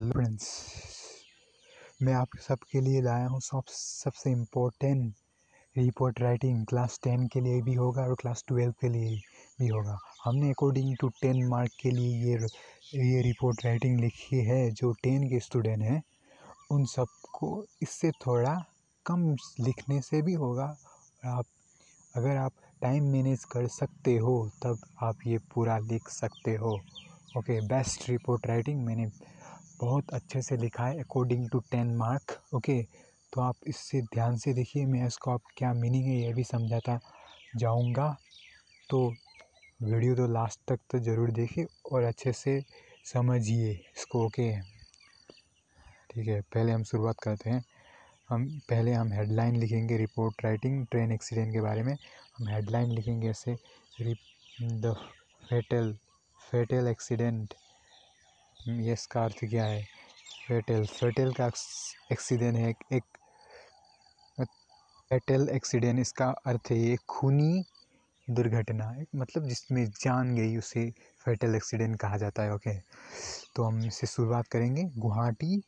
Friends, मैं आप सबके लिए लाया हूँ सबसे इम्पोर्टेंट रिपोर्ट राइटिंग। क्लास 10 के लिए भी होगा और क्लास 12 के लिए भी होगा। हमने अकॉर्डिंग टू 10 मार्क के लिए ये रिपोर्ट राइटिंग लिखी है। जो 10 के स्टूडेंट हैं उन सबको इससे थोड़ा कम लिखने से भी होगा। अगर आप टाइम मैनेज कर सकते हो तब आप ये पूरा लिख सकते हो। ओके, बेस्ट रिपोर्ट राइटिंग मैंने बहुत अच्छे से लिखा है अकॉर्डिंग टू 10 मार्क। ओके, तो आप इससे ध्यान से देखिए, मैं इसको आप क्या मीनिंग है ये भी समझाता जाऊंगा। तो वीडियो तो लास्ट तक तो ज़रूर देखिए और अच्छे से समझिए इसको। ओके ठीक है, पहले हम शुरुआत करते हैं। हम हेडलाइन लिखेंगे रिपोर्ट राइटिंग ट्रेन एक्सीडेंट के बारे में। हम हेडलाइन लिखेंगे ऐसे, द फेटल एक्सीडेंट। ये इसका अर्थ क्या है? फेटल का एक्सीडेंट है एक फेटल एक्सीडेंट, इसका अर्थ है ये खूनी दुर्घटना है, मतलब जिसमें जान गई उसे फेटल एक्सीडेंट कहा जाता है। ओके, तो हम इससे शुरुआत करेंगे। गुवाहाटी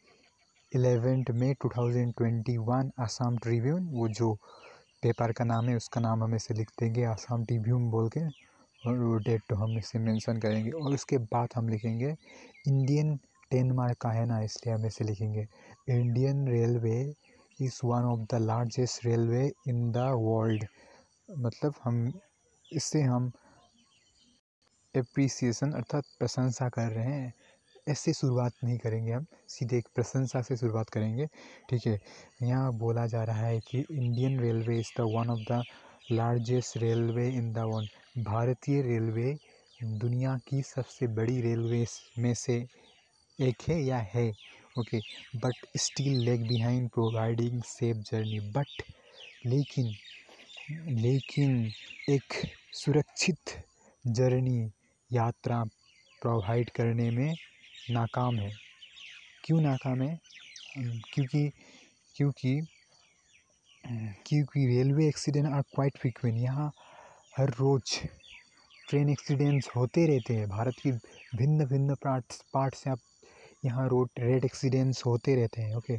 11 मई 2021 आसाम ट्रिब्यून, वो जो पेपर का नाम है उसका नाम हम इसे लिख देंगे आसाम ट्रिब्यून बोल के, और वो डेट तो हम इसे मेंशन करेंगे। और उसके बाद हम लिखेंगे इंडियन 10 मार्क का है ना, इसलिए हम इसे लिखेंगे Indian railway is one of the largest railway in the world. मतलब हम एप्रिसिएशन अर्थात प्रशंसा कर रहे हैं। ऐसे शुरुआत नहीं करेंगे, हम सीधे एक प्रशंसा से शुरुआत करेंगे। ठीक है, यहाँ बोला जा रहा है कि Indian railway is the one of the largest railway in the world. भारतीय रेलवे दुनिया की सबसे बड़ी रेलवे में से एक है या है। Okay, but still leg behind providing safe journey. But लेकिन एक सुरक्षित जर्नी यात्रा प्रोवाइड करने में नाकाम है। क्यों नाकाम है? क्योंकि railway accident are quite frequent. यहाँ हर रोज़ ट्रेन एक्सीडेंट्स होते रहते हैं। भारत की भिन्न भिन्न पार्ट से आप यहाँ रोड एक्सीडेंट्स होते रहते हैं। ओके,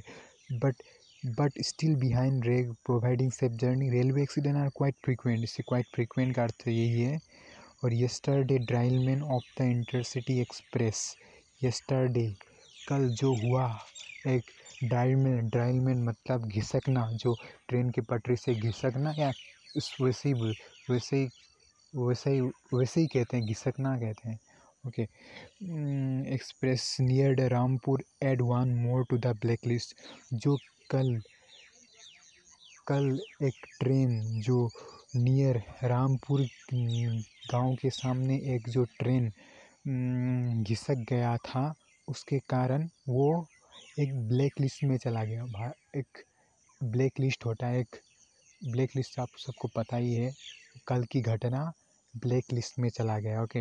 बट स्टिल बिहाइंड रेग providing safe journey railway accident are quite frequent. इससे क्वाइट फ्रीक्वेंट का अर्थ यही है। और yesterday derailment of the intercity express, yesterday कल जो हुआ, एक ड्राइलमैन मतलब घिसकना, जो ट्रेन की पटरी से घिसकना, या वैसे ही कहते हैं, घिसकना कहते हैं। Okay, express near the Rampur add one more to the black list. जो कल एक ट्रेन जो नियर रामपुर गांव के सामने एक जो ट्रेन घिसक गया था, उसके कारण वो एक ब्लैक लिस्ट में चला गया। एक ब्लैक लिस्ट होता है, एक ब्लैक लिस्ट आप सबको पता ही है। कल की घटना ब्लैक लिस्ट में चला गया। Okay,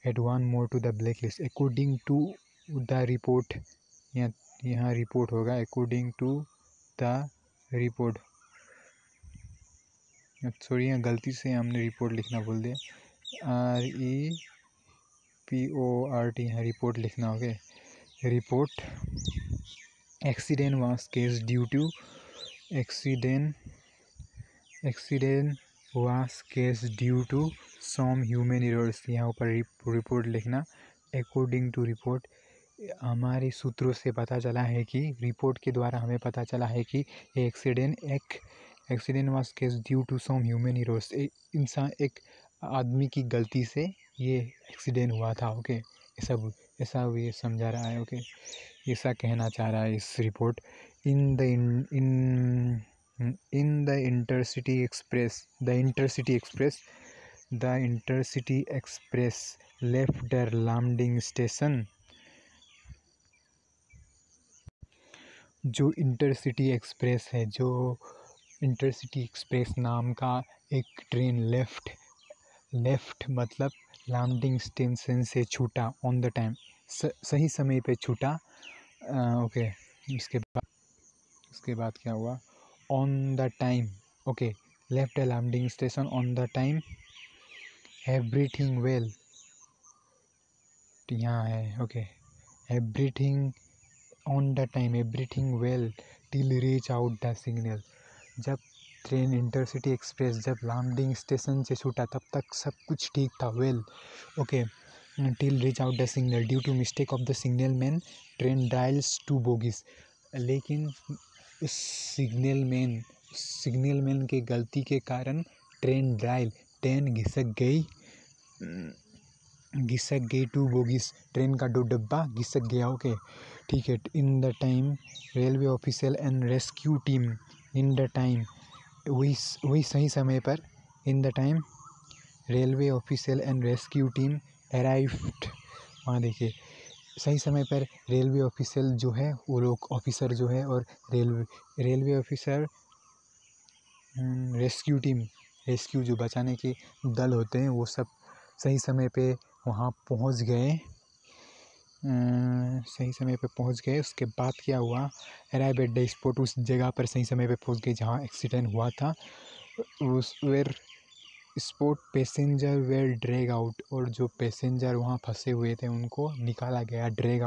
add one more to the black list according to the report. यहाँ रिपोर्ट होगा according to the report. Sorry, यहाँ गलती से हमने रिपोर्ट लिखना भूल दिया। REPORT यहाँ रिपोर्ट लिखना। Okay, report accident was case due to accident was case due to some human errors. यहाँ ऊपर रिपोर्ट लिखना अकॉर्डिंग टू रिपोर्ट। हमारे सूत्रों से पता चला है कि रिपोर्ट के द्वारा हमें पता चला है कि ये accident was case due to some human errors. एक आदमी की गलती से ये एक्सीडेंट हुआ था। ओके, ऐसा ये समझा रहा है। ओके, ऐसा कहना चाह रहा है इस report. In the intercity express left the Lumding station. जो इंटरसिटी एक्सप्रेस है, जो इंटरसिटी एक्सप्रेस नाम का एक ट्रेन लेफ्ट मतलब लामडिंग स्टेशन से छूटा ऑन द टाइम, सही समय पे छूटा। ओके, उसके बाद क्या हुआ? On the time. Okay, left Lumding station on the time, everything well यहाँ है। Okay, everything on the time everything well till reach out the signal. जब ट्रेन इंटरसिटी एक्सप्रेस जब लामडिंग स्टेशन से छूटा तब तक सब कुछ ठीक था, well okay. Till reach out the signal due to mistake of the signal man train dials 2 bogies. लेकिन उस सिग्नल मैन के गलती के कारण ट्रेन डायल 10 घिसक गई 2 बोगीज। ट्रेन का 2 डब्बा घिसक गया, ओके ठीक है। In the time railway official and rescue team in the time वही सही समय पर in the time railway official and rescue team arrived. वहाँ देखिए सही समय पर रेलवे ऑफिशियल जो है वो लोग ऑफिसर जो है और रेलवे ऑफिसर रेस्क्यू जो बचाने के दल होते हैं वो सब सही समय पे वहाँ पहुँच गए। सही समय पे पहुँच गए। उसके बाद क्या हुआ, अराइव एट द स्पॉट, उस जगह पर सही समय पे पहुँच गए जहाँ एक्सीडेंट हुआ था। उस were spot passenger were drag out, और जो पैसेंजर वहाँ फंसे हुए थे उनको निकाला गया। ड्रैग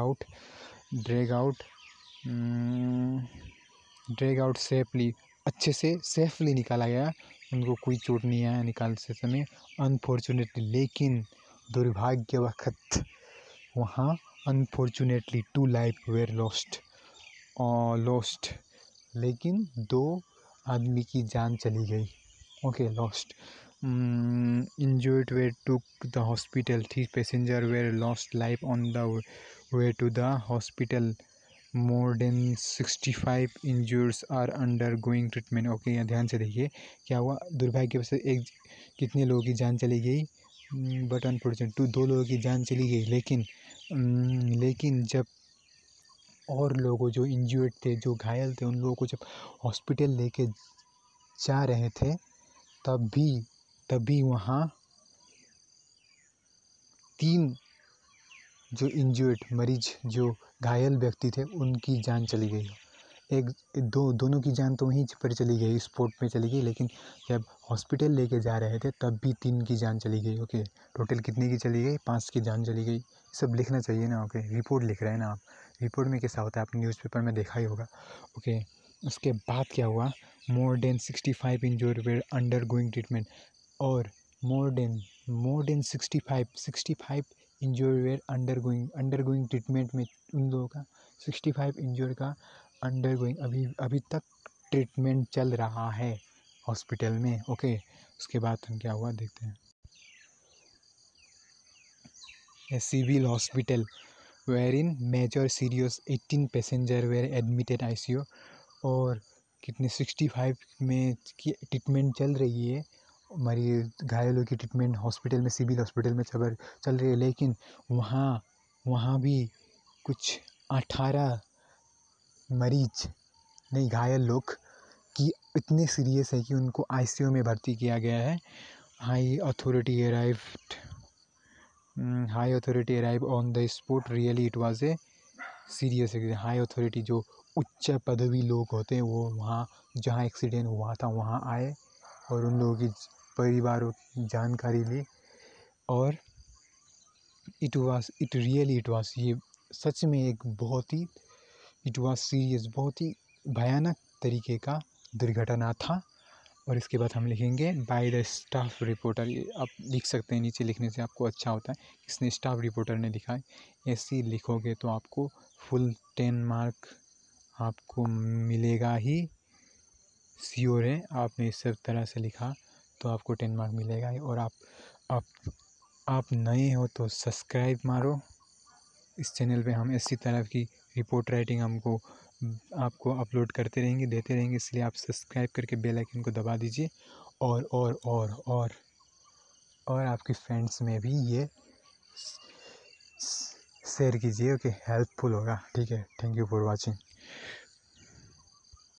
आउट सेफली, अच्छे से सेफली निकाला गया, उनको कोई चोट नहीं आया निकालते समय अनफॉर्चुनेटली। लेकिन दुर्भाग्यवश वहाँ अनफॉर्चुनेटली 2 लाइफ वेर लॉस्ट, लेकिन 2 आदमी की जान चली गई, okay lost. Injured were took the hospital, 3 passenger were lost life on the way to the hospital. More than 65 injures are undergoing treatment, okay. यहाँ ध्यान से देखिए क्या हुआ, दुर्भाग्यवश कितने लोगों की जान चली गई, बट अनफॉर्चुनेट 2 लोगों की जान चली गई। लेकिन जब और लोगों जो इंजर्ड थे, जो घायल थे, उन लोगों को जब हॉस्पिटल लेके जा रहे थे तभी वहाँ 3 जो इंजर्ड मरीज, जो घायल व्यक्ति थे, उनकी जान चली गई। दोनों की जान तो वहीं पर चली गई, स्पॉट में चली गई, लेकिन जब हॉस्पिटल लेके जा रहे थे तब भी 3 की जान चली गई, ओके। टोटल कितने की चली गई, 5 की जान चली गई। सब लिखना चाहिए ना, ओके। रिपोर्ट लिख रहे हैं ना आप, रिपोर्ट में कैसा होता है आपने न्यूज़पेपर में देखा ही होगा, ओके। उसके बाद क्या हुआ, more than 65 injured were undergoing treatment, और more than 65 injured were undergoing treatment में उन लोगों का 65 इंजर्ड का अंडर गोइंग अभी तक ट्रीटमेंट चल रहा है हॉस्पिटल में, ओके। उसके बाद हम क्या हुआ देखते हैं। A civil hospital where in major serious 18 passenger where admitted ICU, और कितने 65 में की ट्रीटमेंट चल रही है, मरीज घायलों की ट्रीटमेंट हॉस्पिटल में, सिविल हॉस्पिटल में चल रही है। लेकिन वहाँ भी कुछ 18 मरीज नहीं, घायल लोग की इतने सीरियस है कि उनको ICU में भर्ती किया गया है। High authority arrive on the spot, really it was a serious. High authority जो उच्च पदवी लोग होते हैं वो वहाँ जहाँ एक्सीडेंट हुआ था वहाँ आए और उन लोगों की परिवारों की जानकारी ली, और इट वाज ये सच में एक बहुत ही इट वाज सीरियस, बहुत ही भयानक तरीके का दुर्घटना था। और इसके बाद हम लिखेंगे बाय द स्टाफ रिपोर्टर, ये आप लिख सकते हैं, नीचे लिखने से आपको अच्छा होता है, इसने स्टाफ रिपोर्टर ने लिखा है। ऐसे लिखोगे तो आपको फुल 10 मार्क आपको मिलेगा ही, श्योर है। आपने इस सब तरह से लिखा तो आपको 10 मार्क मिलेगा ही। और आप नए हो तो सब्सक्राइब मारो, इस चैनल पे हम इसी तरह की रिपोर्ट राइटिंग आपको अपलोड करते रहेंगे, देते रहेंगे, इसलिए आप सब्सक्राइब करके बेल आइकन को दबा दीजिए। और आपके फ्रेंड्स में भी ये शेयर कीजिए, ओके। हेल्पफुल होगा, ठीक है। Thank you for watching.